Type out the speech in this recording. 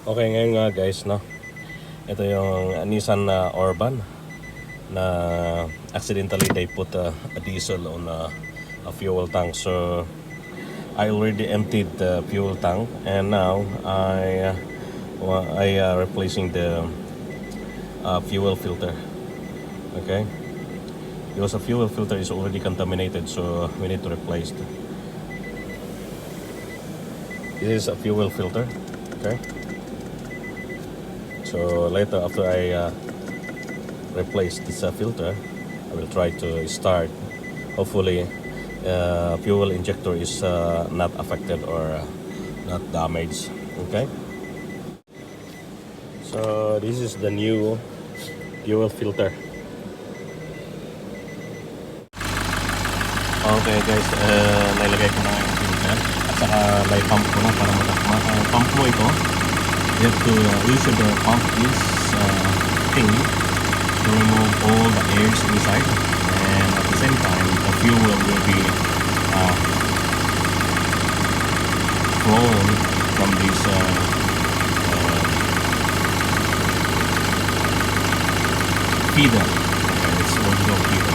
Okay, ngayon nga guys, no? Ito yung Nissan Orban na accidentally they put a diesel on a fuel tank. So I already emptied the fuel tank, and now I replacing the fuel filter. Okay, because the fuel filter is already contaminated, so we need to replace it. This is a fuel filter. Okay. So later, after I replace this filter, I will try to start. Hopefully, fuel injector is not affected or not damaged. Okay. So this is the new fuel filter. Okay guys, nailagay ko na yung filter at saka may pump ko na para pump mo ito. You have to use the pump this thing to remove all the airs inside, and at the same time the fuel will be flown from this feeder. Okay, it's also feeder.